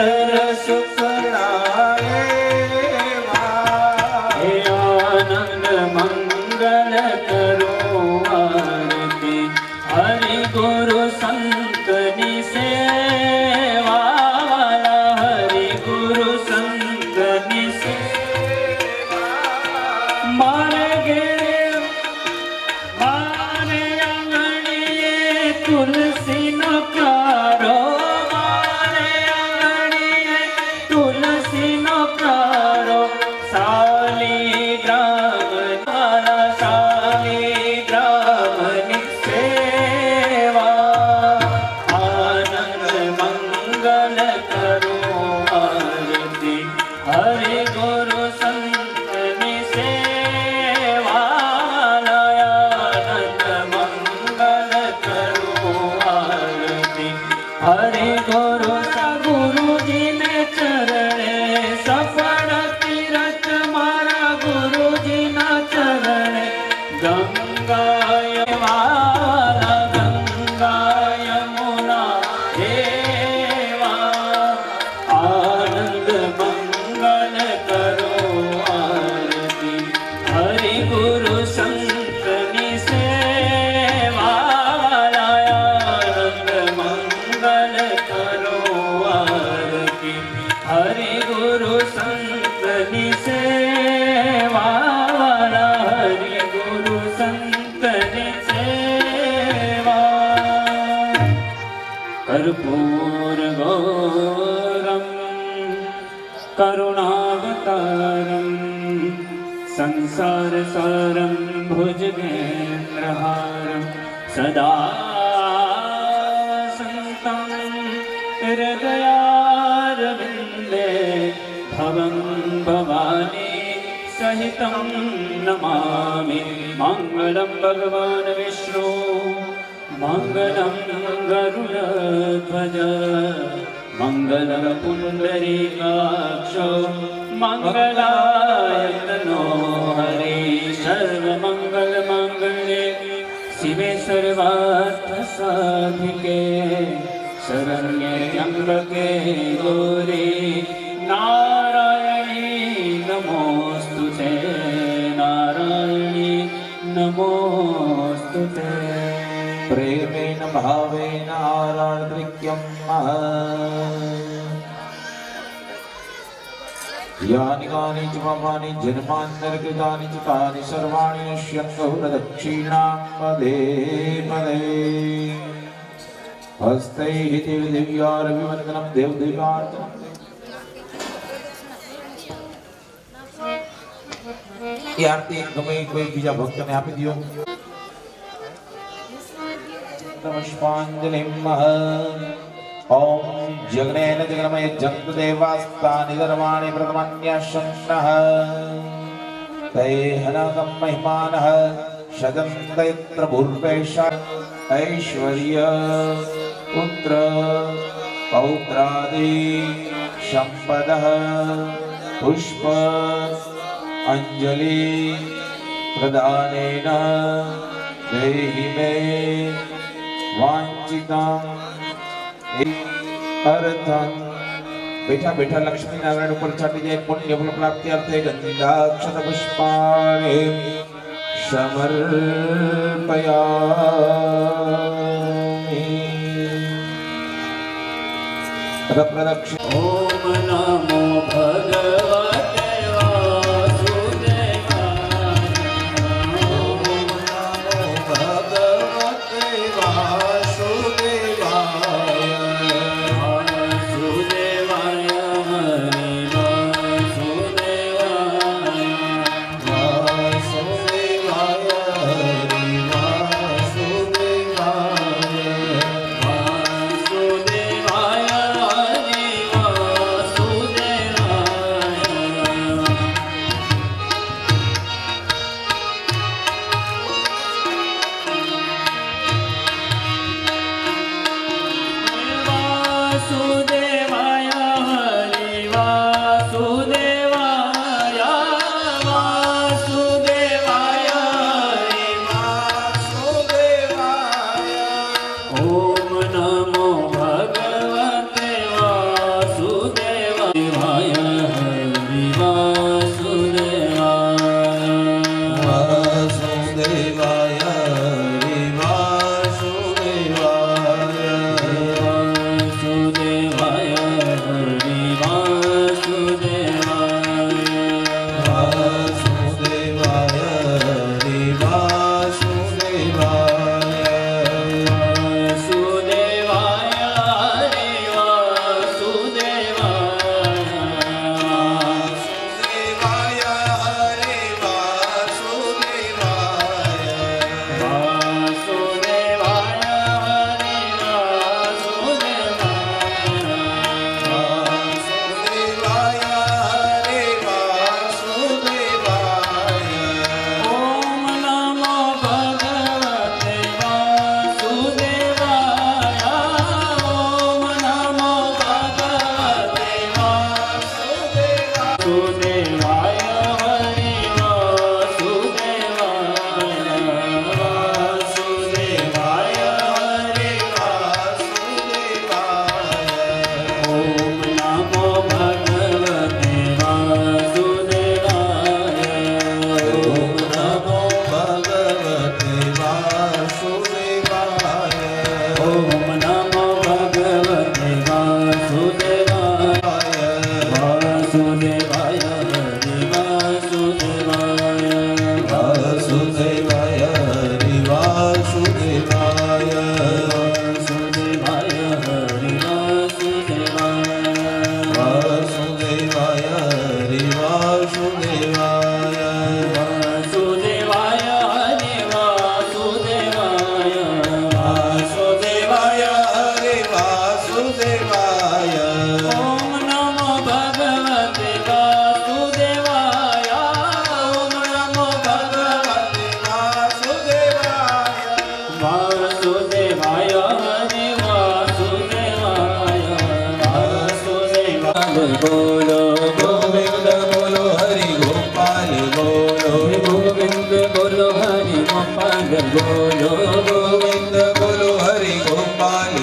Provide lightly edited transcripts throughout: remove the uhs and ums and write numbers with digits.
નર સુખલાએ હે આનંદ મંગલ કરો આરતી હરિ ગુરુ સંતની સેવા હરિ ગુરુ સંતની સેવા મારે ઘેરે મારે આંગણીએ તુલસીનો પ્યારો મારે આંગણીએ તુલસીનો પ્યારો શાલિગ્રામની સેવા આનંદ મંગલ કરો આરતી હરિ ગુરુ સંતની સેવા આનંદ મંગલ કરો આરતી હરિ ગુરુ ગુરુજીને ચરણે સફળ તીરથ મારા ગુરુજીના ચરણે ગંગાય વાલા ગંગાય મુના દેવા આનંદ મંગલ કરો આરતી હરિ ગુરુ સંતની સેવા આનંદ મંગલ કરો આરતી હરિ ગુરુ સંતની સેવા હરિ ગુરુ સંતની સેવા કર્પૂર ગૌરમ કરુણાવતારમ સંસાર સારમ ભુજગેન્દ્રહારમ સદા સંતમ હૃદયારવિંદે ભવં ભવાની સહિतं નમામિ મંગલમ ભગવાન વિષ્ણુ મંગલમ ગરુડધ્વજ મંગલમ પુંડરીકાક્ષો મંગલાયતનો હરિ સર્વમંગલ મંગલે શિવે સર્વાર્થ સાધિકે શરણ્યે ત્ર્યંબકે ગૌરી નારાયણી નમોસ્તુતે નારાયણી નમોસ્તુતે પ્રેમેન ભાવેન આરાધ્રિક્યમ યાનિ કાનિ ચ મમાનિ જન્માંતરકૃતાનિ ચ તાનિ સર્વાણિ નશ્યન્તો પ્રદક્ષિણાં પદે પદે હસ્તૈઃ દિવ્યારવિવંદનમ દેવદેવાર્ચનમ એ આરતી ગમે કોઈ બીજા ભક્તને આપી દો. નમસ્પાંજલિ ઓમ જગનેન જગન્મય જગત દેવાસ્તાનિ ધર્માણિ પ્રથમન્યશંસઃ તૈહનગમ મહિમાનઃ શગંતયત્ર ભૂર્વેશ ऐश्वर्य पुत्र पौत्रादि संपद पुष्प अंजलि प्रदानेन देहि मे वांछितं अर्थं बैठा बैठा लक्ष्मी नारायण ऊपर चढ़ जाए पुण्य फल प्राप्ति अर्थे गंधाक्षत पुष्पाणि समर्पयामि प्रदक्षिण ओम नमो भगवते वासुदेवाय ओम नमो भगवते वासुदेवाय वासुदेवाय हरि वासुदेवाय वासुदेवाय हरि वासुदेवाय वासुदेवाय हरि वासुदेवाय બોલો ગોવિંદ બોલો હરિ ગોપાલ બોલો ગોવિંદ બોલો હરિ ગોપાલ બોલો ગોવિંદ બોલો હરિ ગોપાલ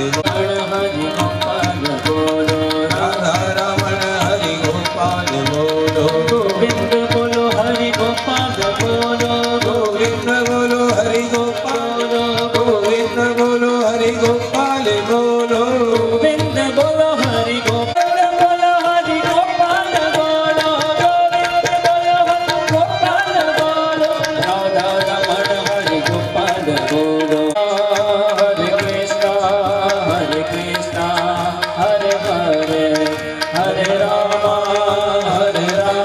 હરિ ગોપાલ બોલો રાધા રમણ હરિ ગોપાલ બોલો ગોવિંદ બોલો હરિ ગોપાલ બોલો ગોવિંદ બોલો હરિ ગોપાલ ગોવિંદ બોલો હરિ ગોપાલ બોલો ગોવિંદ બોલો હરિ ગોપાલ બોલો હરિ ગોપાલ બોલો ગોવિંદ બોલો હરિ ગોપાલ બોલો રાધા રમણ હરિ ગોપાલ બોલો હરે કૃષ્ણ હરે હરે હરે રામ રામ હરે હરે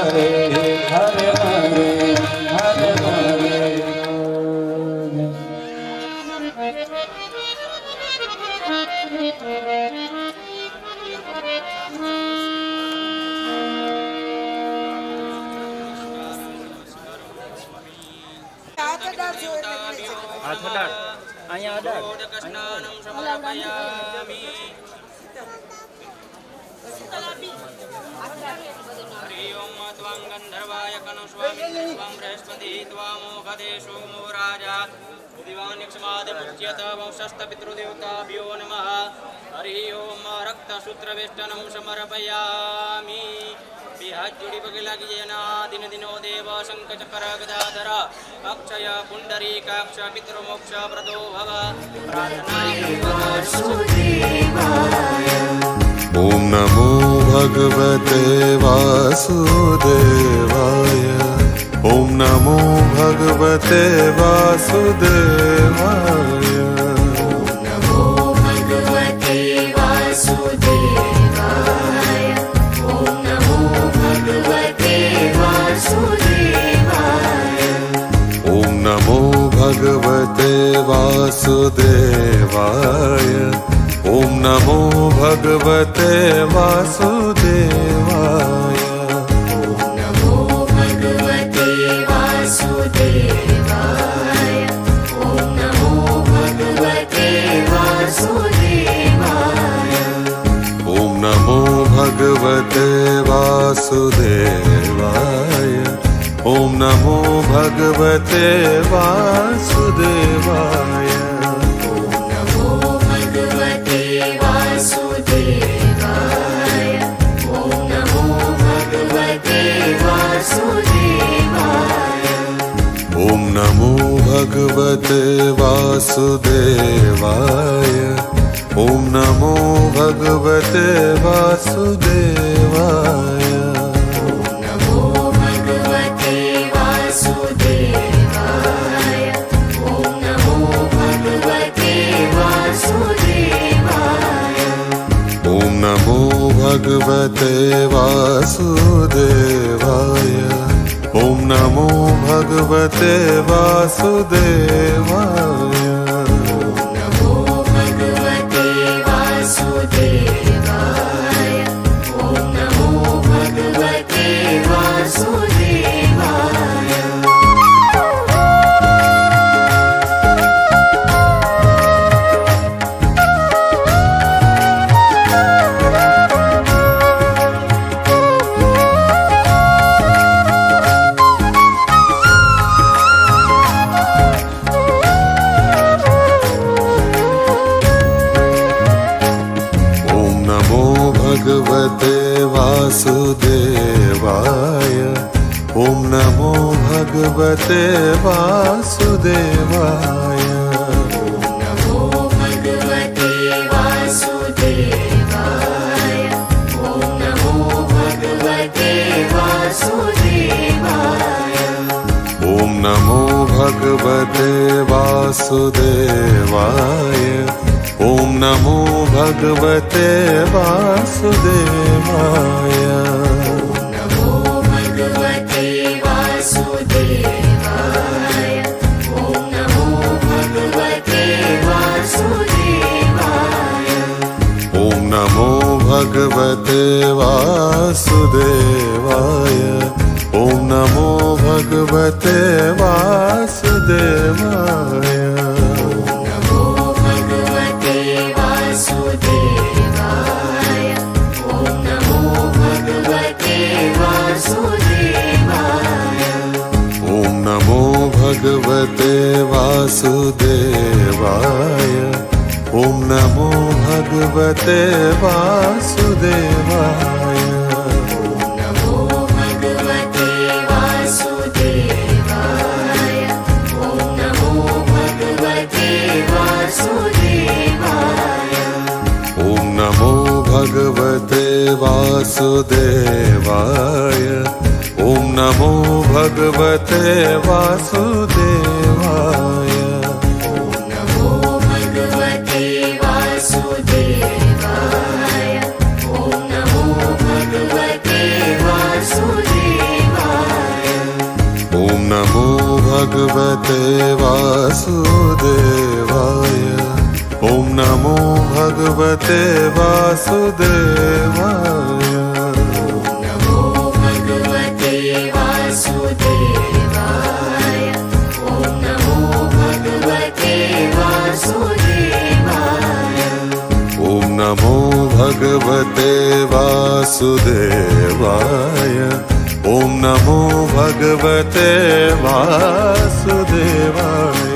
હરે હરે હરે હરે અહીંયા સ્નાનમ સમર્પયામિ હરિ ઓમ ત્વાં ગંધર્વાય કનુસ્વામિ ત્વાં બૃહસ્પતિ ત્વામોઘદે સોમો રાજા દિવાનિક્ષમાદ મુચ્યત વંશસ્ત પિતૃદેવતાભ્યો નમઃ હરિ ઓમ રક્તસૂત્રવેષ્ટનમ સમર્પયામિ હાથ જોડી પગે લાગી જાય ના દિન દિનો દેવ શંખ ચક્ર ગદાધર અક્ષય પુંડરી કાક્ષ પિતૃ મોક્ષ પ્રદો ભવ ॐ नमो भगवते वासुदेवाय ॐ नमो भगवते वासुदेवाय नमो भगवते वासुदेवाय ॐ नमो भगवते वासुदेवाय ॐ नमो भगवते वासुदेवाय ॐ नमो भगवते वासुदेवाय नमो भगवते वासुदेवाय ॐ नमो भगवते वासुदेवाय ॐ नमो भगवते वासुदेवाय ॐ नमो भगवते वासुदेवाय नमो भगवते वासुदेवाय ॐ नमो भगवते वासुदेवाय ॐ नमो भगवते वासुदेवाय ॐ नमो भगवते वासुदेवाय नमो भगवते वासुदेवाय ॐ नमो भगवते वासुदेवाय ॐ नमो भगवते वासुदेवाय ॐ नमो भगवते वासुदेवाय नमो भगवते वासुदेवाय ॐ नमो भगवते वासुदेवाय ॐ नमो भगवते वासुदेवाय ॐ नमो भगवते वासुदेवाय नमो भगवते वासुदेवाय ॐ नमो भगवते वासुदेवाय ॐ नमो भगवते वासुदेवाय ॐ नमो भगवते वासुदेवाय नमो भगवते वासुदेवाय ॐ नमो भगवते वासुदेवाय ॐ नमो भगवते वासुदेवाय ॐ नमो भगवते वासुदेवाय नमो भगवते ॐ नमो भगवते वासुदेवाय नमो भगवते वासुदेवाय ॐ नमो भगवते वासुदेवाय ॐ नमो भगवते वासुदेवाय ॐ नमो भगवते वासुदेवाय नमो भगवते वासुदेवाय ॐ नमो भगवते वासुदेवाय ॐ नमो भगवते वासुदेवाय ॐ नमो भगवते वासुदेवाय नमो भगवते वासुदेवाय ॐ नमो भगवते वासुदेवाय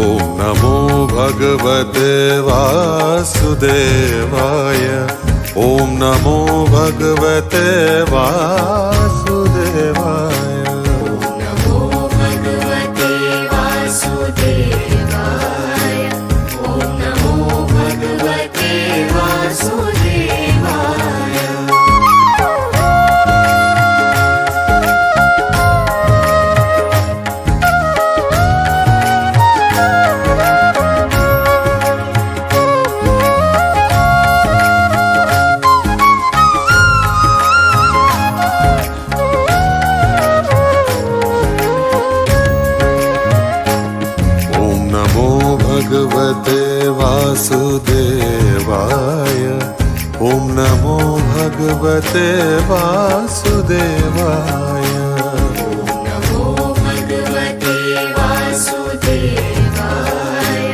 ॐ नमो भगवते वासुदेवाय ॐ नमो भगवते वासुदेवाय नमो भगवते वासुदेवाय ॐ नमो भगवते वासुदेवाय ॐ नमो भगवते वासुदेवाय ॐ नमो भगवते वासुदेवाय नमो भगवते वासुदेवाय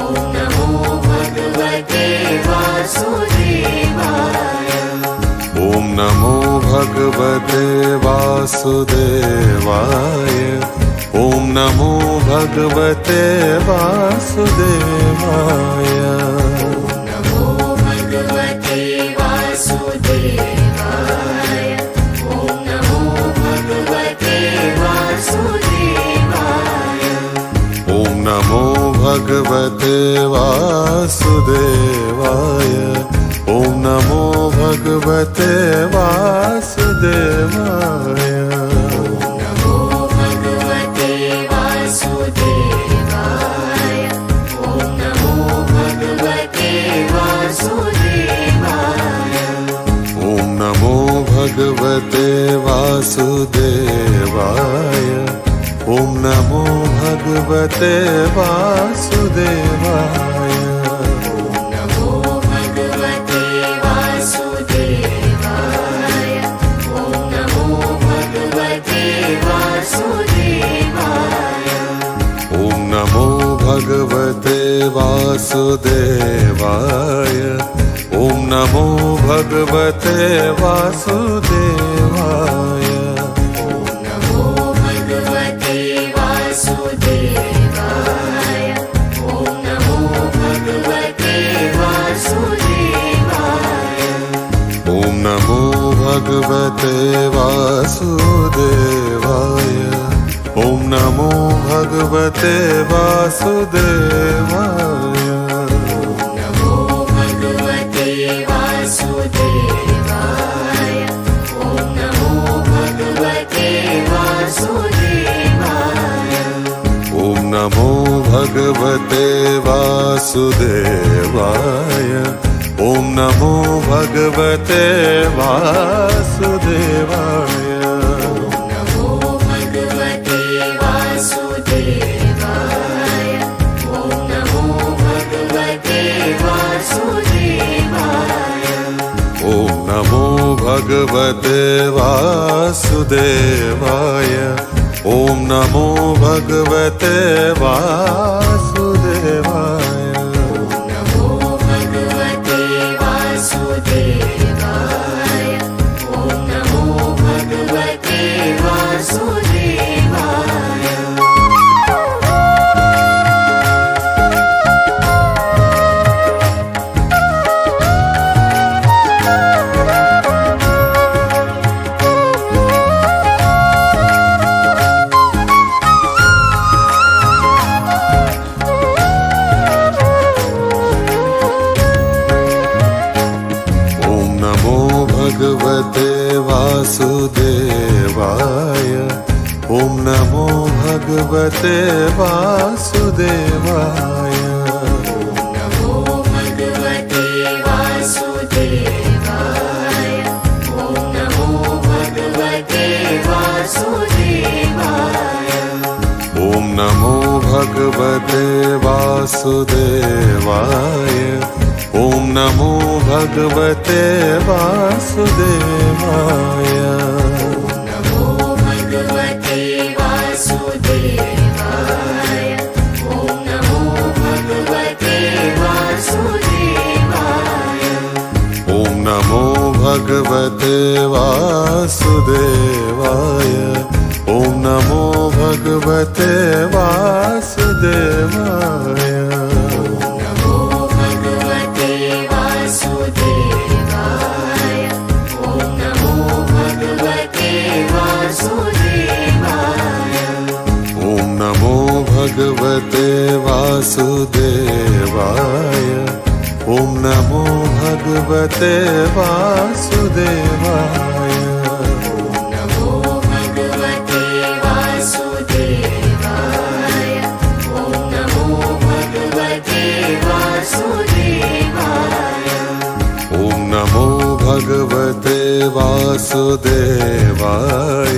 ॐ नमो भगवते वासुदेवाय ॐ नमो भगवते वासुदेवाय ॐ नमो भगवते वासुदेवाय नमो भगवते वासुदेवाय ॐ नमो भगवते वासुदेवाय ॐ नमो भगवते वासुदेवाय ॐ नमो भगवते वासुदेवाय नमो भगवते वासुदेवाय ॐ नमो भगवते वासुदेवाय ॐ नमो भगवते वासुदेवाय ॐ नमो भगवते वासुदेवाय नमो भगवते वासुदेवाय ॐ नमो भगवते वासुदेवाय ॐ नमो भगवते वासुदेवाय ॐ नमो भगवते वासुदेवाय नमो भगवते वासुदेवाय ॐ नमो भगवते वासुदेवाय ॐ नमो भगवते वासुदेवाय ॐ नमो भगवते वासुदेवाय नमो भगवते वासुदेवाय ॐ नमो भगवते वासुदेवाय ॐ नमो भगवते वासुदेवाय ॐ नमो भगवते वासुदेवाय नमो भगवते वासुदेवाय ॐ नमो भगवते वासुदेवाय ॐ नमो भगवते वासुदेवाय ॐ नमो भगवते वासुदेवाय नमो भगवते वासुदेवाय ॐ नमो भगवते वासुदेवाय ॐ नमो भगवते वासुदेवाय ॐ नमो भगवते वासुदेवाय नमो भगवते वासुदेवाय भगवते वासुदेवाय ॐ नमो भगवते वासुदेवाय नमो भगवते वासुदेवाय ॐ नमो भगवते वासुदेवाय ॐ नमो भगवते वासुदेवाय ॐ नमो भगवते वासुदेवाय नमो भगवते वासुदेवाय ॐ नमो भगवते वासुदेवाय ॐ नमो भगवते वासुदेवाय ॐ नमो भगवते वासुदेवाय नमो भगवते वासुदेवाय ॐ नमो भगवते वासुदेवाय ॐ नमो भगवते वासुदेवाय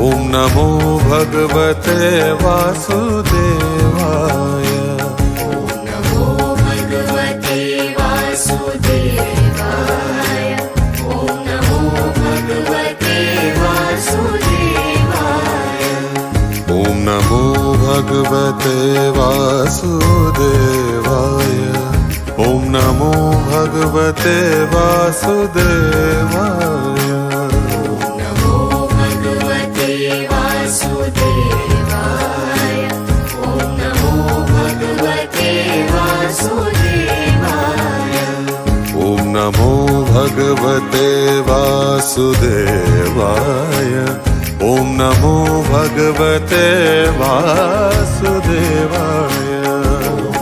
ॐ नमो भगवते वासुदेवाय नमो भगवते वासुदेवाय ॐ नमो भगवते वासुदेवाय ॐ नमो भगवते वासुदेवाय ॐ नमो भगवते वासुदेवाय नमो भगवते वासुदेवाय ॐ नमो भगवते वासुदेवाय ॐ नमो भगवते वासुदेवाय ॐ नमो भगवते वासुदेवाय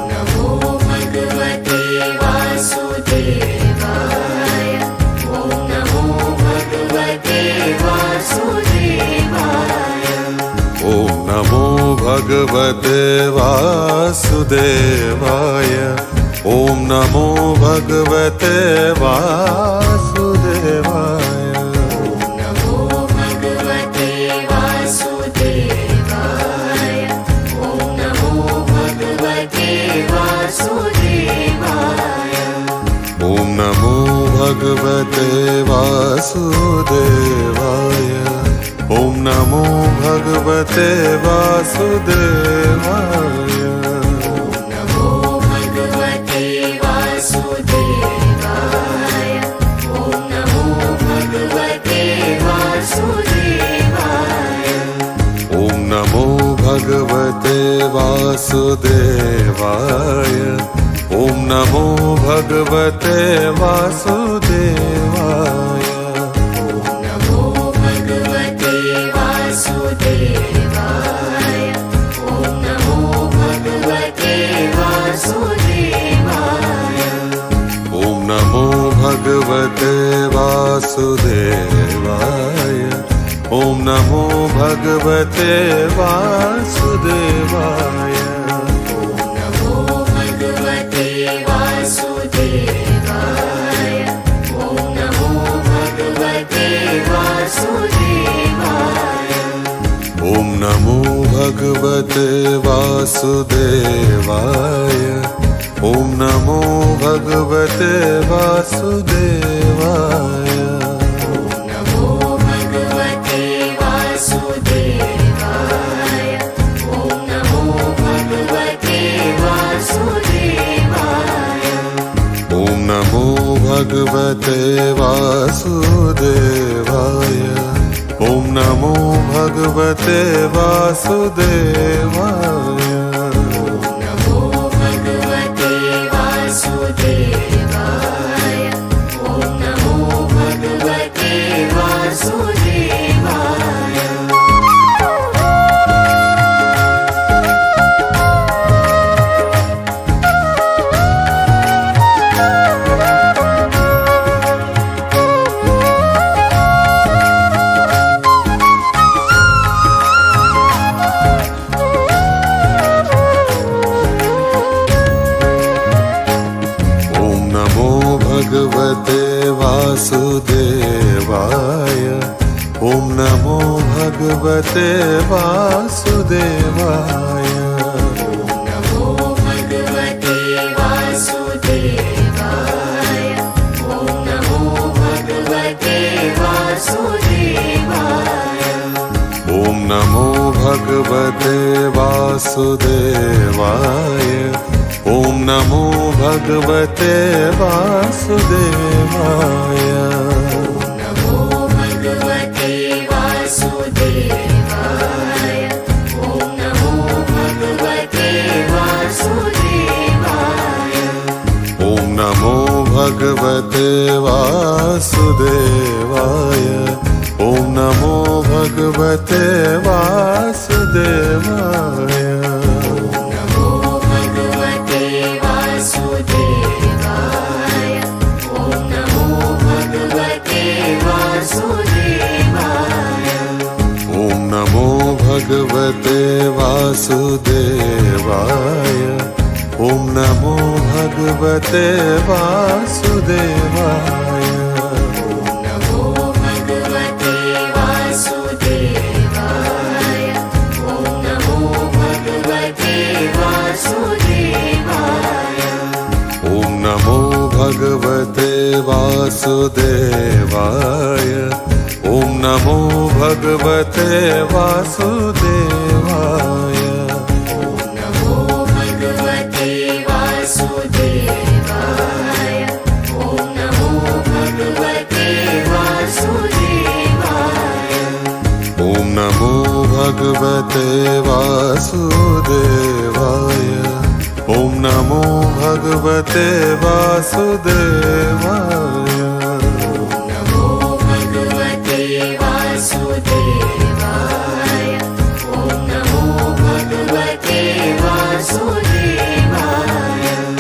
नमो भगवते वासुदेवाय ॐ नमो भगवते वासुदेवाय ॐ नमो भगवते वासुदेवाय ॐ नमो भगवते वासुदेवाय नमो भगवते वासुदेवाय ॐ नमो भगवते वासुदेवाय ॐ नमो भगवते वासुदेवाय ॐ नमो भगवते वासुदेवाय नमो भगवते वासुदेवाय ॐ नमो भगवते वासुदेवाय ॐ नमो भगवते वासुदेवाय ॐ नमो भगवते वासुदेवाय नमो भगवते वासुदेवाय ॐ नमो भगवते वासुदेवाय ॐ नमो भगवते वासुदेवाय ॐ नमो भगवते वासुदेवाय नमो भगवते वासुदेवाय ॐ नमो भगवते वासुदेवाय ॐ नमो भगवते वासुदेवाय ॐ नमो भगवते वासुदेवाय नमो भगवते वासुदेवाय ॐ नमो भगवते वासुदेवाय ॐ नमो भगवते वासुदेवाय ॐ नमो भगवते वासुदेवाय नमो भगवते वासुदेवाय ॐ नमो भगवते वासुदेवाय ॐ नमो भगवते वासुदेवाय ॐ नमो भगवते वासुदेवाय नमो भगवते वासुदेवाय ॐ नमो भगवते वासुदेवाय नमो भगवते वासुदेवाय नमो भगवते वासुदेवाय ॐ नमो भगवते वासुदेवाय ॐ नमो भगवते वासुदेवाय ॐ नमो भगवते वासुदेवाय नमो भगवते वासुदेवाय ॐ नमो भगवते वासुदेवाय ॐ नमो भगवते वासुदेवाय ॐ नमो भगवते वासुदेवाय नमो भगवते वासुदेवाय ॐ नमो भगवते वासुदेवाय ॐ नमो भगवते वासुदेवाय ॐ नमो भगवते वासुदेवाय नमो भगवते वासुदेवाय ॐ नमो भगवते वासुदेवाय ॐ नमो भगवते वासुदेवाय ॐ नमो भगवते वासुदेवाय नमो भगवते वासुदेवाय ॐ नमो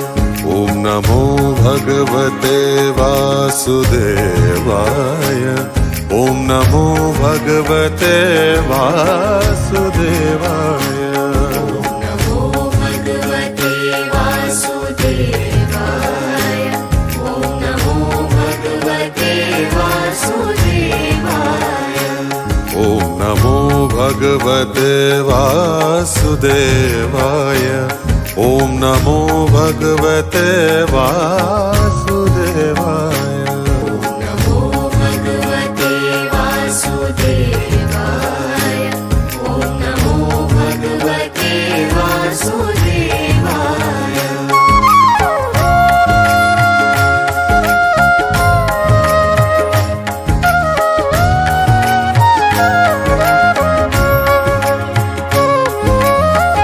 भगवते वासुदेवाय ॐ नमो भगवते वासुदेवाय ॐ नमो भगवते वासुदेवाय नमो भगवते वासुदेवाय ॐ नमो भगवते वासुदेवाय ॐ नमो भगवते वासुदेवाय ॐ नमो भगवते वासुदेवाय नमो भगवते वासुदेवाय ॐ नमो भगवते वासुदेवाय ॐ नमो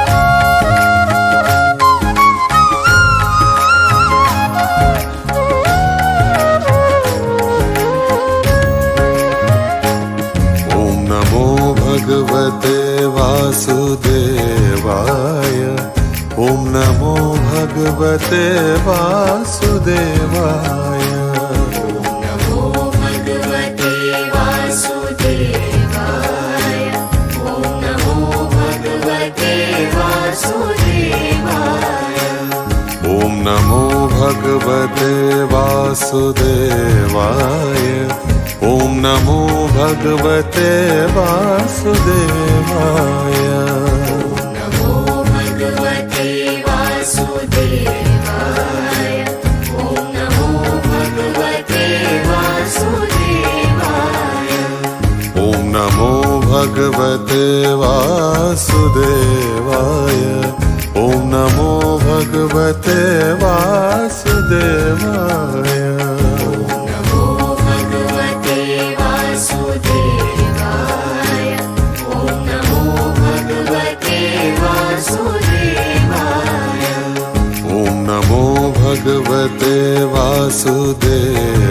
भगवते वासुदेवाय ॐ नमो भगवते वासुदेवाय नमो भगवते वासुदेवाय ॐ नमो भगवते वासुदेवाय ॐ नमो भगवते वासुदेवाय ॐ नमो भगवते वासुदेवाय नमो भगवते वासुदेवाय ॐ नमो भगवते वासुदेवाय ॐ नमो भगवते वासुदेवाय ॐ नमो भगवते वासुदेवाय नमो भगवते वासुदेवाय ॐ नमो भगवते वासुदेवाय ॐ नमो भगवते वासुदेवाय ॐ नमो भगवते वासुदेवाय नमो भगवते वासुदेवाय ॐ नमो भगवते वासुदेवाय ॐ नमो भगवते वासुदेवाय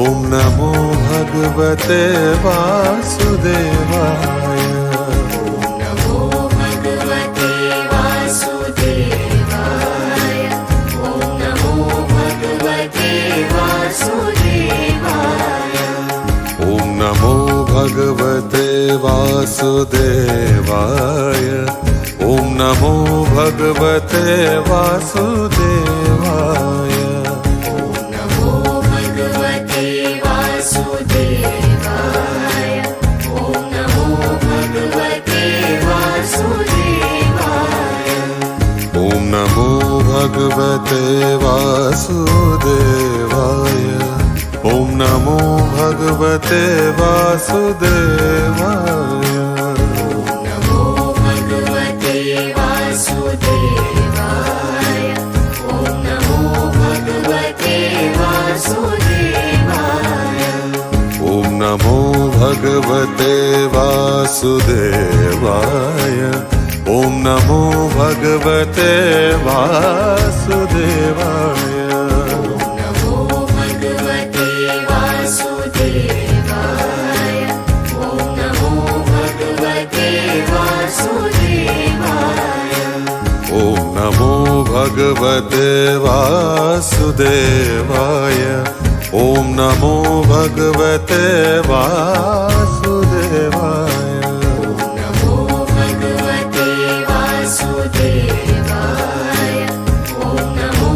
ॐ नमो भगवते वासुदेवाय नमो भगवते वासुदेवाय ॐ नमो भगवते वासुदेवाय ॐ नमो भगवते वासुदेवाय ॐ नमो भगवते वासुदेवाय नमो भगवते वासुदेवाय भगवते वासुदेवाय ॐ नमो भगवते वासुदेवाय नमो भगवते वासुदेवाय ॐ नमो भगवते वासुदेवाय ॐ नमो भगवते वासुदेवाय ॐ नमो भगवते वासुदेवाय नमो भगवते वासुदेवाय ॐ नमो भगवते वासुदेवाय ॐ नमो भगवते वासुदेवाय ॐ नमो भगवते वासुदेवाय नमो भगवते वासुदेवाय ॐ नमो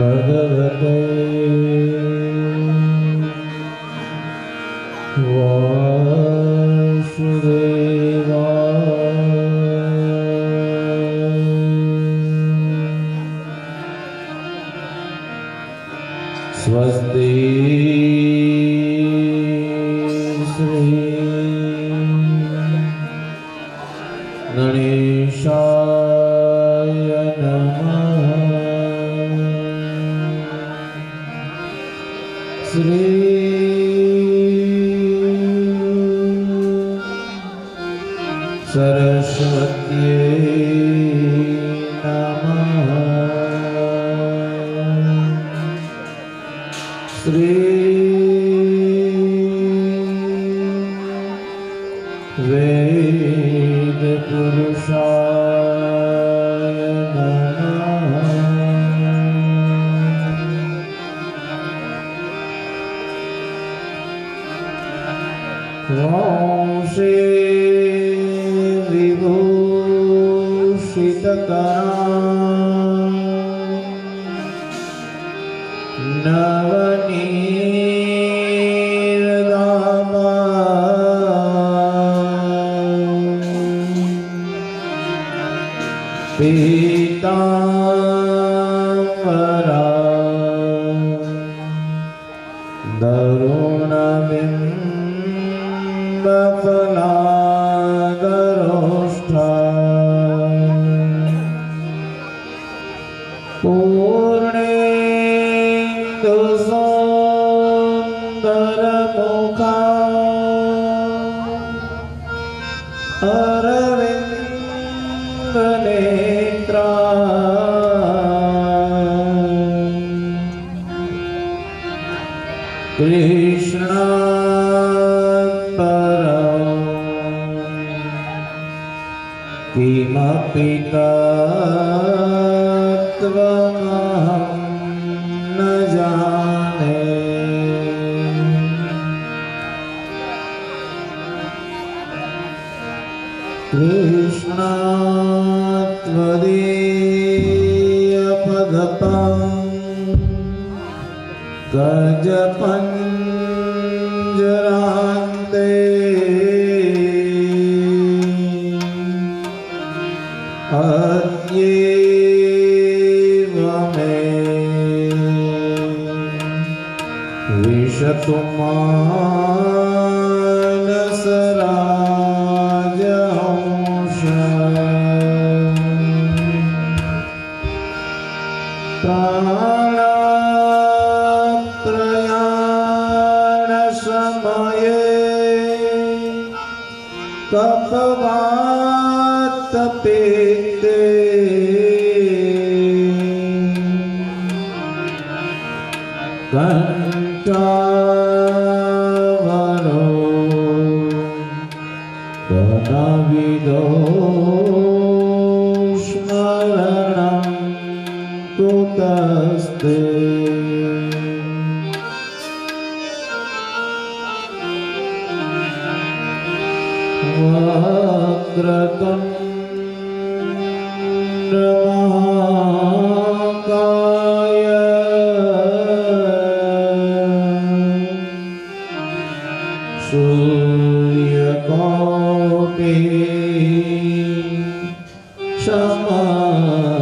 भगवते वासुदेवाय स्वस्ति श्री गणेशाय नमः। श्री सरस्वत्यै नमः। श्री वेद पुरुषाय नमः। ॐ श्री पीताम्बरा दरुणबिम्बफलादरोष्ठा पूर्णेन्दुसुन्दरमुखा अरविन्दनेत्रा कृष्ण पर तत्त्वमहं न जाने कृष्ण त्वदीयपदपं गजपञ्जरान्ते अद्यैव मे विशतु मानसराजहंस प्राणप्रयाणसमये कपवातपेते कंठावरो तनविदो स्मरणं कुतस्ते वक्रतुण्ड महाकाय सूर्यकोटि समप्रभ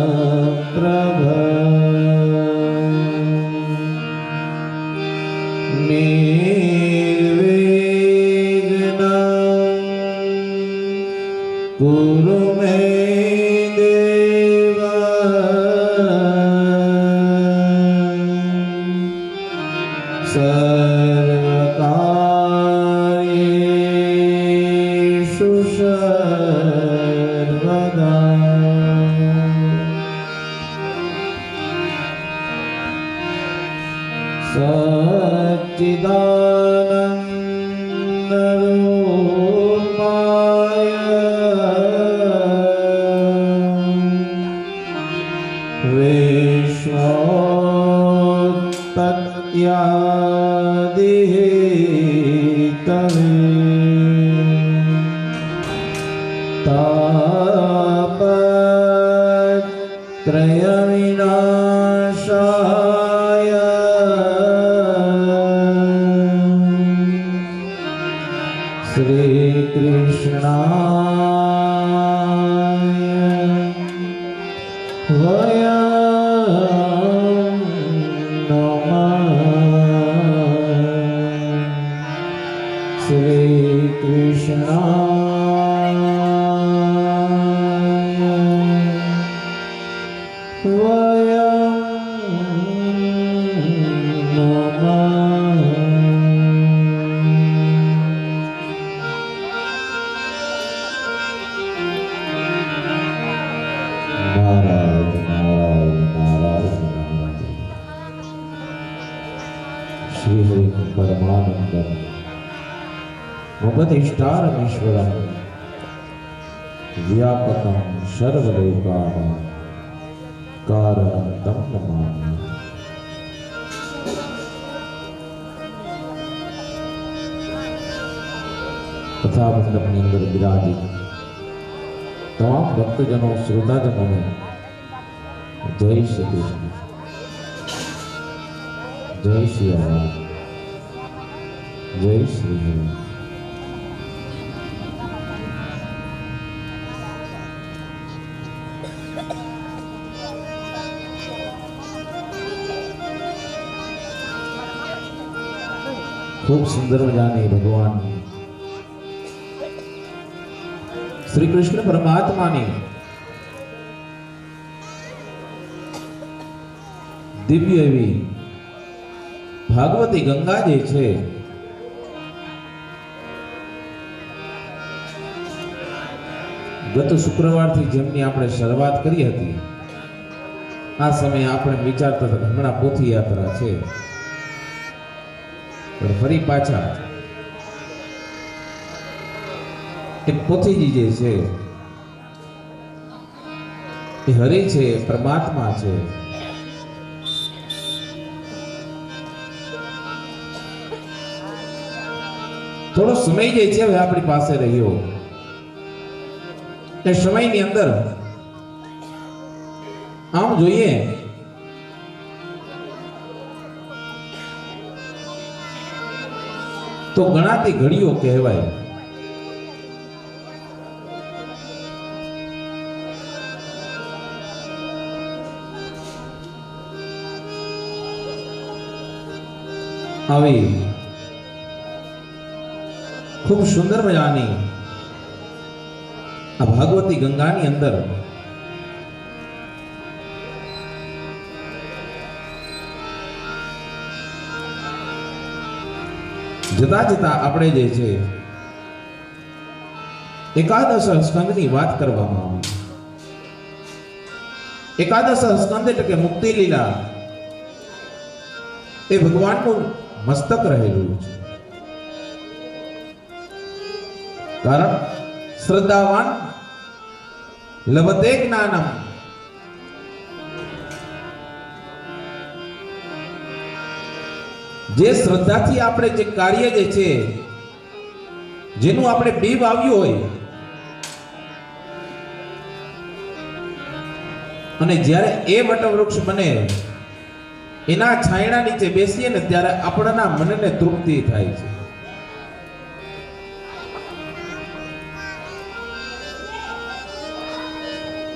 निर्विघ्नं कुरु मे देव सर्वकार्येषु सर्वदा सच्चिदानन्दरूपाय विश्वोत्पत्त्यादिहेतवे तापत्रयविनाशाय श्रीकृष्णाय वयं नमः श्रीकृष्णाय वयं श्रीहरि परमानंदम मुगतिष्ठारमीश्वरम व्यापकं सर्वलोकानां कारणं तं नमामि। कथा मंडपની અંદર બિરાજિત તમામ ભક્તજનો શ્રોતાજનોને જય શ્રી કૃષ્ણ, જય શ્રી રામ, જય શ્રી હરિ। खूब सुंदर मजानी भगवान श्री कृष्ण परमात्मा ने दिव्य एवी भागवती गंगा जे छे गत शुक्रवार थी जेमनी आपणे शरूआत करी हती आ समय आपणे विचारता था हमणा पोथी यात्रा छे पण फरी पाछा एक पोथीजी जे छे એ હરિ છે, પરમાત્મા છે. થોડો સમય જે છે હવે આપણી પાસે રહ્યો, એ સમયની અંદર આમ જોઈએ તો ગણાતી ઘડીઓ કહેવાય. આવી ખૂબ સુંદર મજાની આ ભાગવતી ગંગાની અંદર જતા જતા આપણે જે છે એકાદશ સ્કંદની વાત કરવામાં આવી. એકાદશ સ્કંદ એટલે કે મુક્તિ લીલા એ ભગવાનનું મસ્તક રહેલું છે. કારણ શ્રદ્ધાવાન લભતે જ્ઞાનમ, જે શ્રદ્ધાથી આપણે જે કાર્ય જે છે જેનું આપણે બીજ આવ્યું હોય અને જ્યારે એ વટવૃક્ષ બને એના છાયડા નીચે બેસીએ ને ત્યારે આપણા મનને તૃપ્તિ થાય છે.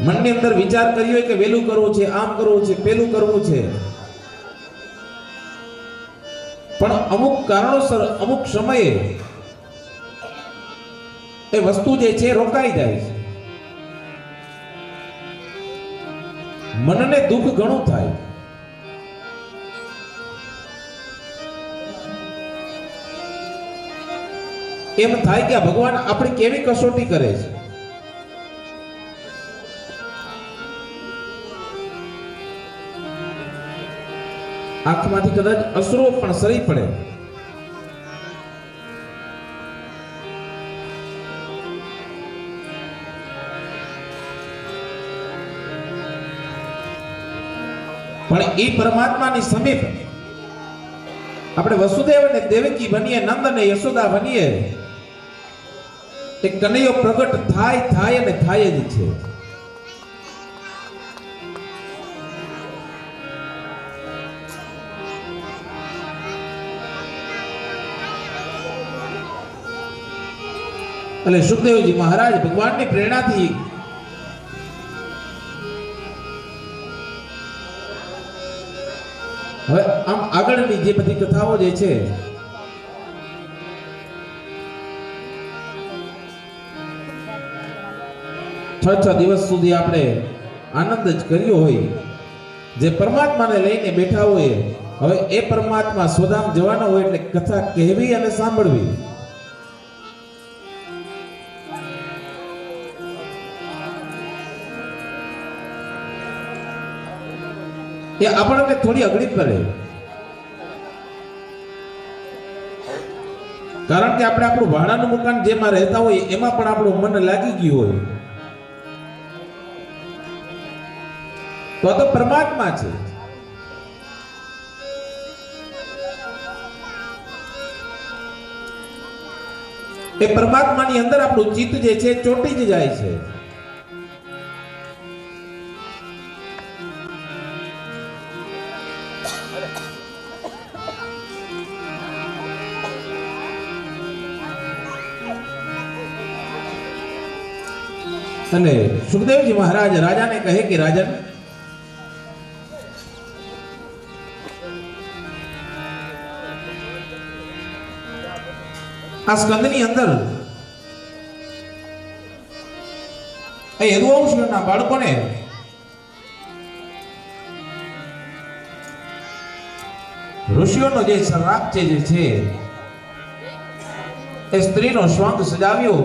મનની અંદર વિચાર કર્યો હોય કે વેલું કરવું છે, આમ કરવું છે, પેલું કરવું છે, પણ અમુક કારણોસર અમુક સમયે એ વસ્તુ જે છે રોકાઈ જાય છે. મનને દુઃખ ઘણું થાય. એમ થાય કે ભગવાન આપણી કેવી કસોટી કરે છે. આંખમાંથી કદાચ અશ્રુ પણ સરી પડે. પણ એ પરમાત્માની સમીપ આપણે વસુદેવ અને દેવકી બનીએ, નંદ અને યશોદા બનીએ, એ કનૈયો પ્રગટ થાય અને થાય જ છે. એટલે સુખદેવજી મહારાજ ભગવાનની પ્રેરણાથી હવે આમ આગળની જે બધી કથાઓ જે છે છ દિવસ સુધી આપણે આનંદ જ કર્યો હોય, જે પરમાત્માને લઈને બેઠા હોય, હવે એ પરમાત્મા સ્વધામ જવાનો હોય એટલે કથા કહેવી અને સાંભળવી એ આપણને થોડી અઘરી પડે. કારણ કે આપણે આપણું ભાડાનું મકાન જેમાં રહેતા હોય એમાં પણ આપણું મન લાગી ગયું હોય તો પરમાત્મા છે. એ પરમાત્માની અંદર આપણું ચિત્ત જે છે ચોંટી જ જાય છે. અને સુખદેવજી મહારાજ રાજાને કહે કે રાજન, આ સ્કંદની અંદર એ યદુવંશના બાળકોને ઋષિઓનો જે શ્રાપ છે એ સ્ત્રીનો સ્વાંગ સજાવ્યો.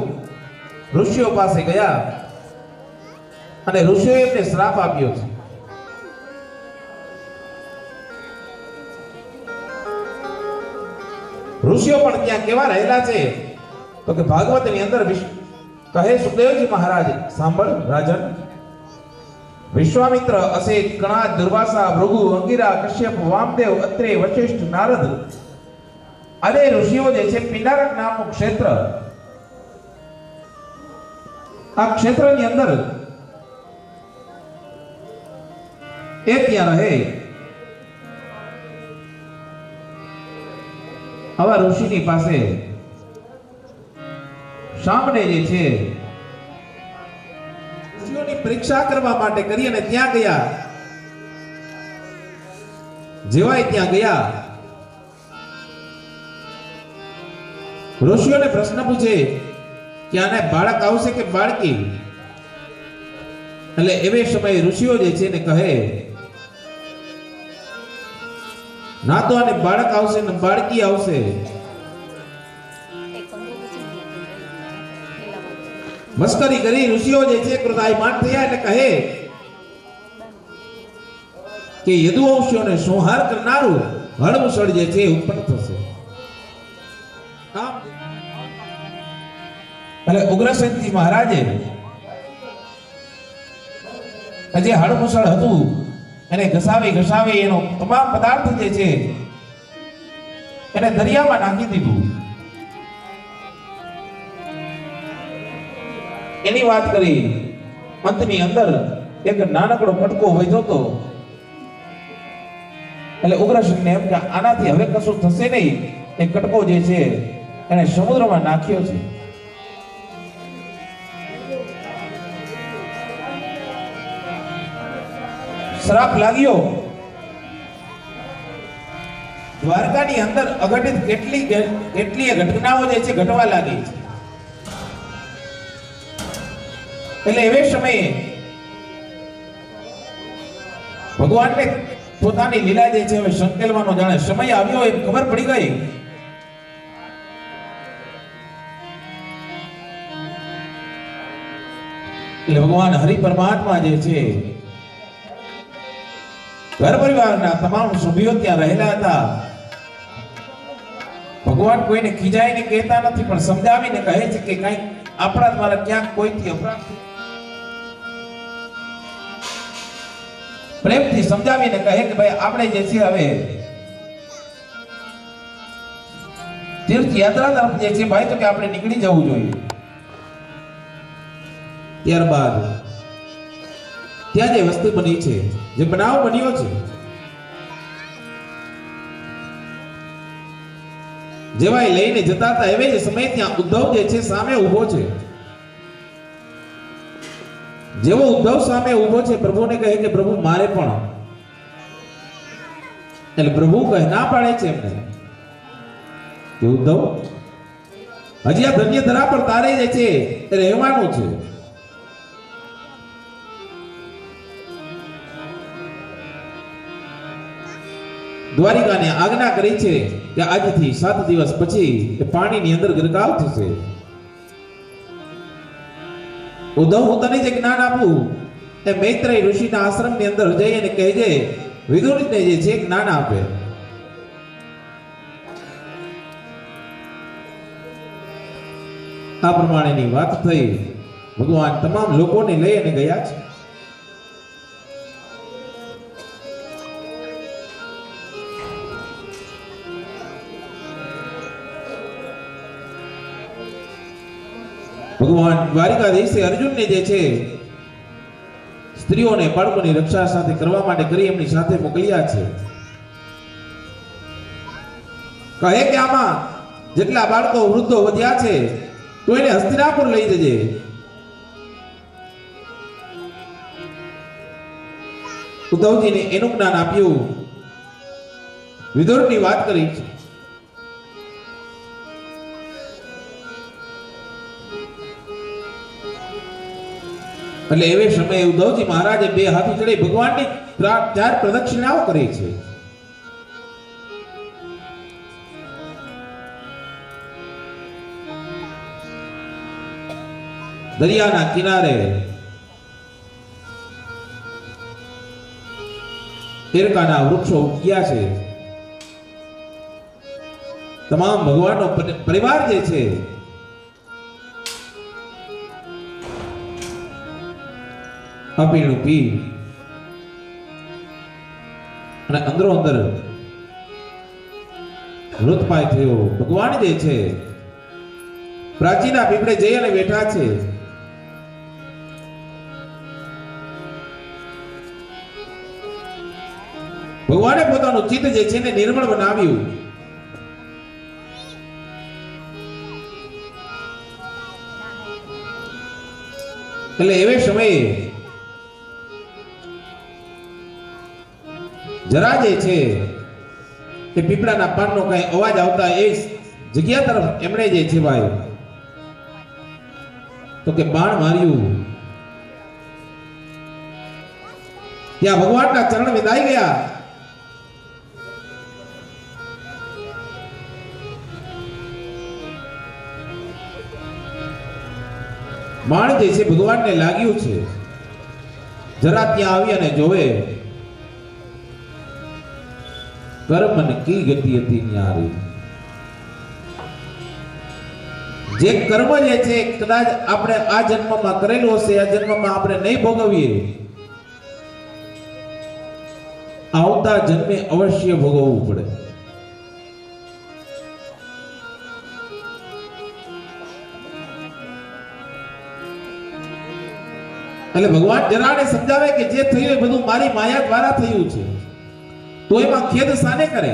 ઋષિઓ પાસે ગયા અને ઋષિઓએ એમને શ્રાપ આપ્યો છે. ઋષિઓ પણ ત્યાં કેવા રહેલા છે તો કે ભાગવતની અંદર કહે સુખદેવજી મહારાજ, સાંભળ રાજન, વિશ્વામિત્ર, અસિત, કણાદ, દુર્વાસા, ભૃગુ, અંગિરા, કશ્યપ, વામદેવ, અત્રે, વશિષ્ઠ, નારદ અને ઋષિઓ જે છે પિંડારક નામનું ક્ષેત્ર, આ ક્ષેત્રની અંદર એ ત્યાં રહે. આવા ઋષિની પાસે સામને જે છે ઋષિઓની પરીક્ષા કરવા માટે કરી અને ત્યાં ગયા. જેવાય ત્યાં ગયા, ઋષિઓને પ્રશ્ન પૂછે કે આને બાળક આવશે કે બાળકી? એટલે એવે સમયે ઋષિઓ જે છે ને કહે, ના તો આને બાળક આવશે ને બાળકી આવશે. મસ્કરી કરી ઋષિઓ જે છે ક્રોધાયમાન થયા એટલે કહે કે યદુવંશીઓને સંહાર કરનારું હળમુસળ જે છે ઉત્પન્ન થશે. એટલે ઉગ્રસેનજી મહારાજે જે હળમુસળ હતું એને ઘસાવી એનો તમામ પદાર્થ જે છે એને દરિયામાં નાખી દીધું. એની વાત કરી. અંતની અંદર એક નાનકડો કટકો વધ્યો હતો. એટલે ઉગ્રસેનને એમ કે આનાથી હવે કશું થશે નહીં. એ કટકો જે છે એને સમુદ્રમાં નાખ્યો છે. શ્રાપ લાગ્યો. દ્વારકાની અંદર અઘટિત કેટલીય ઘટનાઓ જે છે ઘટવા લાગી છે. એટલે એવે સમયે ભગવાનને પોતાની લીલા જે છે હવે સંકેલવાનો જાણે સમય આવ્યો એમ ખબર પડી ગઈ. એટલે ભગવાન હરિ પરમાત્મા જે છે ઘર પરિવારના તમામ સભ્યો ત્યાં રહેલા હતા. ભગવાન કોઈને ખીજાઈને કહેતા નથી, પણ સમજાવીને કહે છે કે કઈ આપણા દ્વારા ક્યાંક કોઈથી અપરાધ, પ્રેમથી સમજાવીને કહે કે ભાઈ આપણે જે છે હવે તીર્થ યાત્રા તરફ જે છે ભાઈ તો કે આપણે નીકળી જવું જોઈએ. ત્યારબાદ ત્યાં જે વસ્તુ બની છે, જે બનાવ બન્યો છે, જેવાય લઈને જતા હતા એવે જ સમય ત્યાં ઉદ્ધવ જે છે સામે ઊભો છે. જેવો ઉદ્ધવ સામે ઊભો છે, પ્રભુને કહે કે પ્રભુ મારે પણ. એટલે પ્રભુ કહે ના પાડે છે એમને કે ઉદ્ધવ હજી આ ધન્ય ધરા પર તારે જે છે એ રહેવાનું છે. દ્વારિકાને આજ્ઞા કરી છે કે આજથી 7 દિવસ પછી એ પાણીની અંદર ગરકાવ થશે. ઉદ્ધવ હું તને જે જ્ઞાન આપું એ મૈત્રેય ઋષિના આશ્રમની અંદર જઈ અને કહેજે વિદુરને જે છે જ્ઞાન આપે. આ પ્રમાણેની વાત થઈ. ભગવાન તમામ લોકોને લઈ અને ગયા છે. ભગવાન દ્વારિકાધીશે અર્જુનને જે છે સ્ત્રીઓને બાળકોની રક્ષા સાથે કરવા માટે કરી એમની સાથે મોકલ્યા છે. કહે કે આમાં જેટલા બાળકો વૃદ્ધો વધ્યા છે તો એને હસ્તિનાપુર લઈ જજે. ઉદ્ધવજીને એનું જ્ઞાન આપ્યું. વિદુરની વાત કરી છે. એટલે એવે સમયે ઉદ્ધવજી મહારાજે 2 હાથ ચડી ભગવાનની 4 પ્રદક્ષિણાઓ કરી છે. દરિયાના કિનારે એરકાના વૃક્ષો ઉગ્યા છે. તમામ ભગવાનનો પરિવાર જે છે અપીણું પી અને અંદરો અંદર મૃતપાય થયો. ભગવાન જે છે પ્રાચીના પીપળે જઈ અને બેઠા છે. ભગવાને પોતાનું ચિત્ત જે છે ને નિર્મળ બનાવ્યું. એટલે એવે સમયે જરા જે છે તે પીપળાના પાનનો કઈ અવાજ આવતા એ જગ્યા તરફ એમણે જે છે ભાઈ તો કે બાણ માર્યું. ત્યાં ભગવાનના ચરણ વિદાઈ ગયા. બાણ જે છે ભગવાનને લાગ્યું છે. જરા ત્યાં આવી અને જોવે કર્મ કી ગતિ હતી ન્યારી. જે કર્મ જે છે કદાચ આપણે આ જન્મમાં કરેલું હશે, આ જન્મમાં આપણે નહીં ભોગવીએ, આવતા જન્મે અવશ્ય ભોગવવું પડે. એટલે ભગવાન જરાને સમજાવે કે જે થયું એ બધું મારી માયા દ્વારા થયું છે, તો એમાં ખેદ સાને કરે?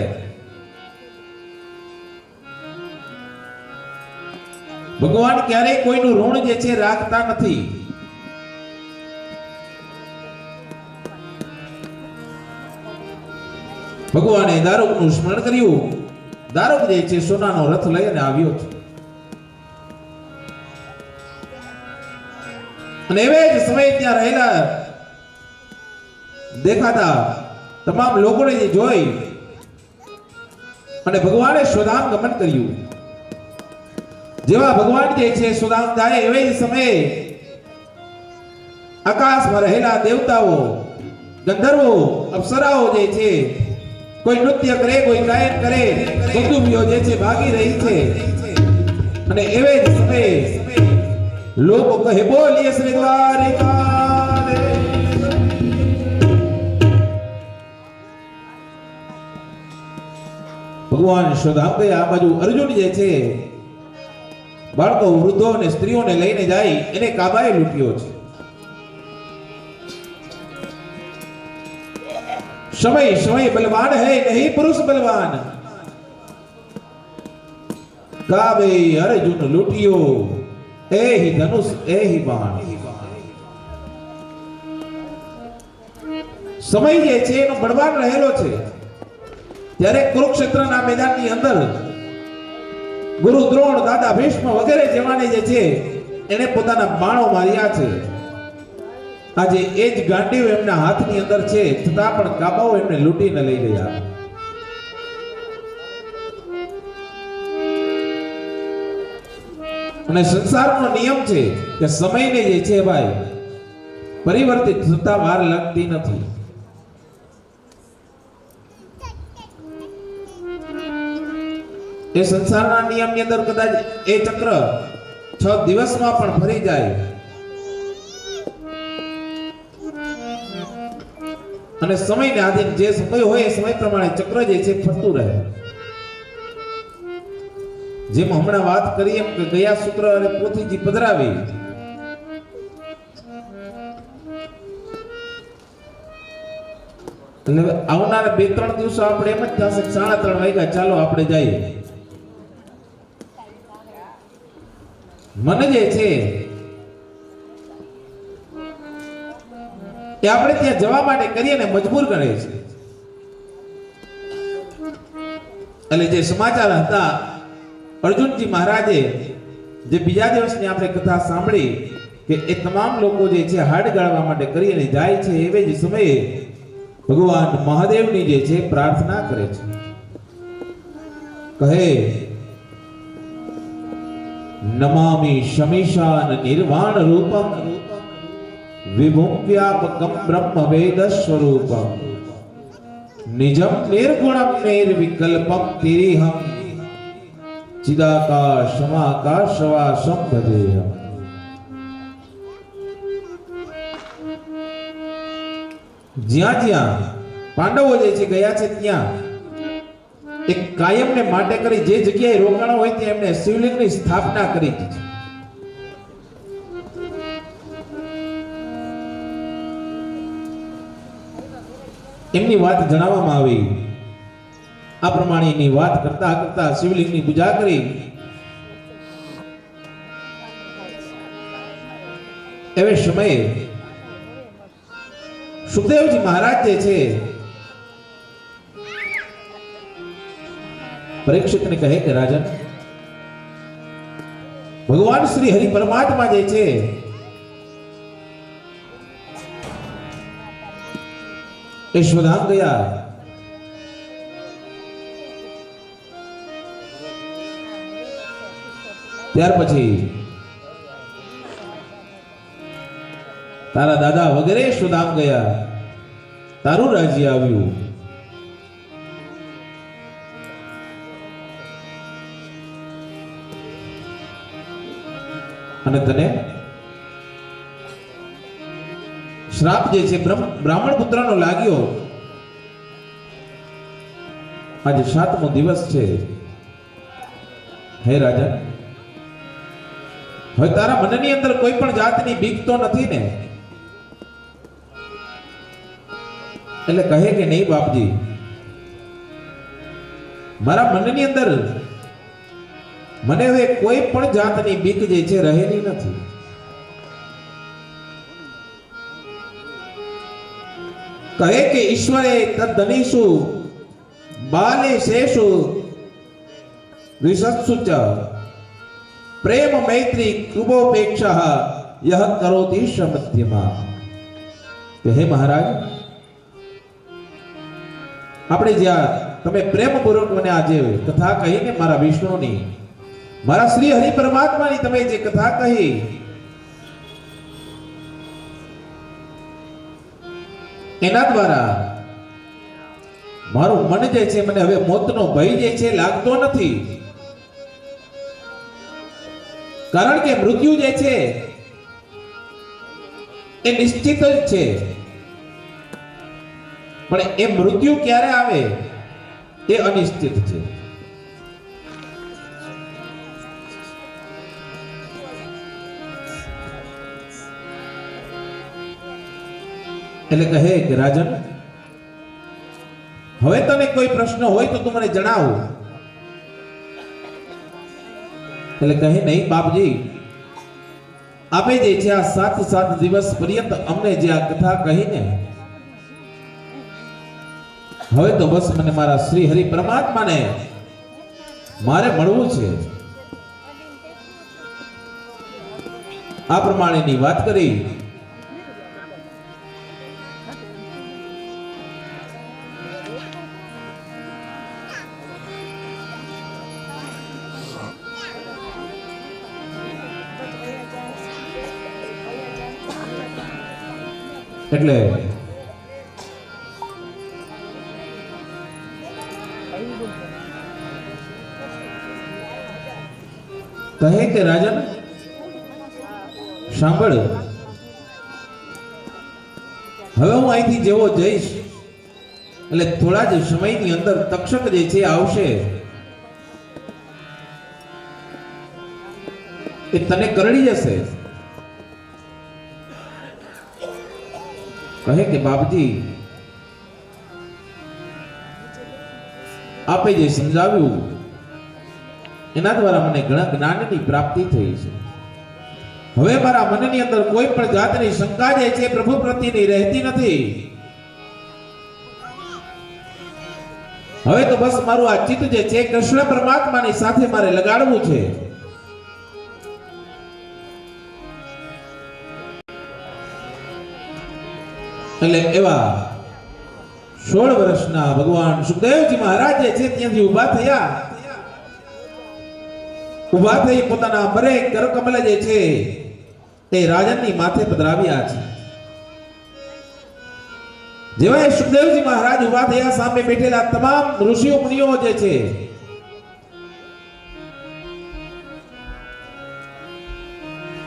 ભગવાન ક્યારેય કોઈનું ઋણ જે છે રાખતા નથી. ભગવાને દારૂકનું સ્મરણ કર્યું. દારૂક જે છે સોનાનો રથ લઈને આવ્યો છે. અને એવે જ સમય ત્યાં રહેલા દેખાતા તમામ લોકોને જે જોઈ અને ભગવાને સ્વધામ ગમન કર્યું. જેવા ભગવાન જે છે સ્વધામ જાય એવે જ સમયે આકાશમાં રહેલા દેવતાઓ, ગંધર્વો, અપ્સરાઓ જે છે કોઈ નૃત્ય કરે, કોઈ ગાયન કરે, કુટુંબીઓ જે છે ભાગી રહી છે. અને એવે જ સમયે લોકો કહે બોલીએ શ્રી દ્વારિકાધીશ. ભગવાન સ્વધામ ગયા. આ બાજુ અર્જુન જે છે બાળકો, વૃદ્ધો અને સ્ત્રીઓને લઈને જાય એને કાબાએ લૂંટ્યો છે. સમય બલવાન હૈ નહીં પુરુષ બલવાન. કાબે અર્જુન લૂંટ્યો એહી ધનુષ એહી બાણ. સમય જે છે એનો બળવાન રહેલો છે. ત્યારે કુરુક્ષેત્રના મેદાનની અંદર ગુરુ દ્રોણ, દાદા ભીષ્મ વગેરે જેવાને જે છે એને પોતાના બાણો માર્યા છે. આજે એ જ ગાંડીવ એમના હાથની અંદર છે, છતાં પણ કાબાઓ એમને લૂંટીને લઈ ગયા. અને સંસારનો નિયમ છે કે સમયને જે છે ભાઈ પરિવર્તિત થતા વાર લાગતી નથી. એ સંસારના નિયમની અંદર કદાચ એ ચક્ર 6 દિવસમાં પણ ફરી જાય અને સમયને આધીન જે સમય હોય એ સમય પ્રમાણે ચક્ર જે છે ફરતું રહે. જેમ હમણાં વાત કરી એમ કે ગયા શુક્ર અને પોથીજી પધરાવી, એટલે આવનારા 2-3 દિવસો આપણે એમ જ થશે 3:30 વાગ્યા ચાલો આપણે જઈએ. મન જે છે એ આપણે ત્યાં જવા માટે કરીએ ને મજબૂર કરે છે. એટલે જે સમાચાર હતા અર્જુનજી મહારાજે જે બીજા દિવસની આપણે કથા સાંભળી કે એ તમામ લોકો જે છે હાડ ગાળવા માટે કરીને જાય છે, એવે જ સમયે ભગવાન મહાદેવની જે છે પ્રાર્થના કરે છે. કહે નમામિ શમીશાન નિર્વાણ રૂપમ વિભુમ વ્યાપકમ બ્રહ્મ વેદ સ્વરૂપમ નિજમ નિર્ગુણમ નિર્વિકલ્પમ તિરિહમ ચિદાકાશમાકાશવાસમ ભજેહમ. જ્યાં જ્યાં પાંડવો જે છે ગયા છે ત્યાં એક કાયમને માટે કરી જે જગ્યાએ રોકાણા હોય ત્યાં એમણે શિવલિંગની સ્થાપના કરી છે. એમની વાત જણાવવામાં આવી. આ પ્રમાણેની વાત કરતા કરતા શિવલિંગની પૂજા કરી. એવે સમયે સુખદેવજી મહારાજ જે છે પરીક્ષિતને કહે કે રાજન, ભગવાન શ્રી હરિ પરમાત્મા જે છે એ સ્વધામ ગયા. ત્યાર પછી તારા દાદા વગેરે સ્વધામ ગયા, તારું રાજ્ય આવ્યું. અને તને શ્રાપ જે છે બ્રાહ્મણ પુત્રનો લાગ્યો. આજે 7મો દિવસ છે. હે રાજા, હવે તારા મનની અંદર કોઈ પણ જાતની બીક તો નથી ને? એટલે કહે કે નહીં બાપજી, મારા મનની અંદર મને હવે કોઈ પણ જાતની બીક જે છે રહેલી નથી. કહે કે ઈશ્વરે તદ્ધનીષુ બાલે શેષુ વિસત્સુ ચ પ્રેમ મૈત્રી કૃપોપેક્ષા યહ કરોતિ સમધ્યમાં. કે હે મહારાજ, આપણે જ્યાં તમે પ્રેમપૂર્વક મને આજે કથા કહીને મારા વિષ્ણુની, મારા શ્રી હરિ પરમાત્માની તમે જે કથા કહી, એના દ્વારા મારું મન જે છે મને હવે મોતનો ભય જે છે લાગતો નથી. કારણ કે મૃત્યુ જે છે એ નિશ્ચિત જ છે, પણ એ મૃત્યુ ક્યારે આવે એ અનિશ્ચિત છે. એટલે કહે કે રાજન, હવે તને કોઈ પ્રશ્ન હોય તો તું મને જણાવ. એટલે કહે નહીં બાપજી, આપે જે છે આ 7 દિવસ પર્યંત અમને જે આ કથા કહીને, હવે તો બસ મને મારા શ્રી હરિ પરમાત્માને મારે મળવું છે. આ પ્રમાણેની વાત કરી. એટલે કહે કે રાજન સાંભળ, હવે હું અહીંથી જેવો જઈશ એટલે થોડા જ સમયની અંદર તક્ષક જે છે આવશે. એ તને કરડી જશે. કહે કે બાપજી, આપે જે સમજાવ્યું એના દ્વારા મને ઘણા જ્ઞાનની પ્રાપ્તિ થઈ છે. હવે મારા મનની અંદર કોઈ પણ જાતની શંકા જે છે પ્રભુ પ્રત્યેની રહેતી નથી. હવે તો બસ મારું આ ચિત્ત જે છે કૃષ્ણ પરમાત્માની સાથે મારે લગાડવું છે. એટલે એવા 16 વર્ષના ભગવાન સુખદેવજી મહારાજ જે છે ત્યાંથી ઊભા થયા. ઊભા થઈ પોતાના બરે કરકમલ જે છે તે રાજનની માથે પધરાવ્યા છે. જેવા સુખદેવજી મહારાજ ઊભા થયા, સામે બેઠેલા તમામ ઋષિઓ મુનિઓ જે છે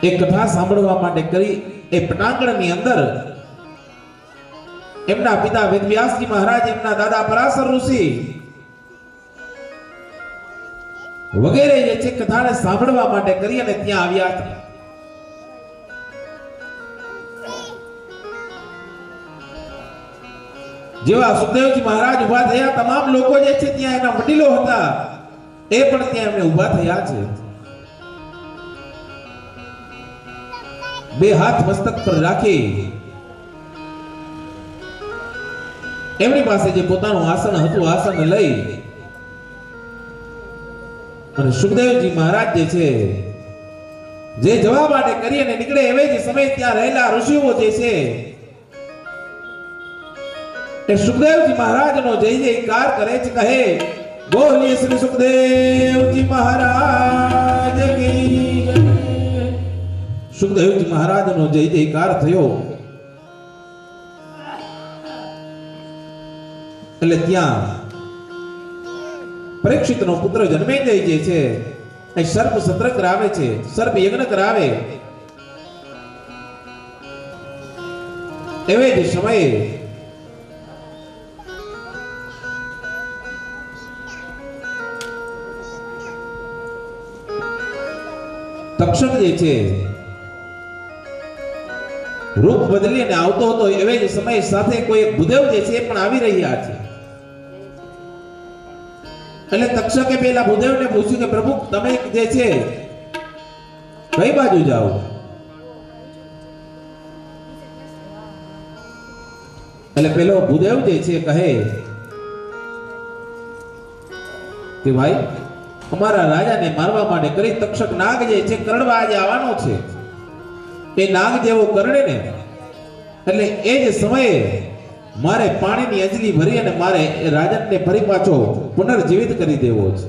એ કથા સાંભળવા માટે કરી એ પટાંગણની અંદર એમના પિતા વેદવ્યાસજી મહારાજ, એમના દાદા પરાશર ઋષિ વગેરે જે છે કથાને સાંભળવા માટે કરી અને ત્યાં આવ્યા હતા. જેવા સુખદેવજી મહારાજ ઉભા થયા, તમામ લોકો જે છે ત્યાં એના વડીલો હતા એ પણ ત્યાં એમને ઉભા થયા છે. બે હાથ મસ્તક પર રાખી એમની પાસે જે પોતાનું આસન હતું આસન લઈ અને સુખદેવજી મહારાજ જે છે જે જવા માટે કરી અને નીકળે એવે જ સમય ત્યાં રહેલા ઋષિઓ જે છે એ સુખદેવજી મહારાજનો જય જયકાર કરે છે, કહે બોલીએ શ્રી સુખદેવજી મહારાજ કી જય. સુખદેવજી મહારાજનો જય જયકાર થયો એટલે ત્યાં પરીક્ષિતનો પુત્ર જન્મેજય જે છે એ સર્પ સત્ર કરાવે છે, સર્પ યજ્ઞ કરાવે. એવે જ સમયે તક્ષક જે છે રૂપ બદલીને આવતો હતો. એવે જ સમય સાથે કોઈ એક ભૂદેવ જે છે એ પણ આવી રહ્યા છે. એટલે તક્ષકે પેલા ભૂદેવને પૂછ્યું કે પ્રભુ તમે જે છે કઈ બાજુ જાઓ? એટલે પેલો ભૂદેવ જે છે કહે કે ભાઈ અમારા રાજાને મારવા માટે કરી તક્ષક નાગ જે છે કરડવા આજે આવવાનો છે. એ નાગ જેવો કરડે ને એટલે એ જ સમયે મારે પાણીની અંજલી ભરી અને મારે એ રાજાને ફરી પાછો પુનર્જીવિત કરી દેવો છે.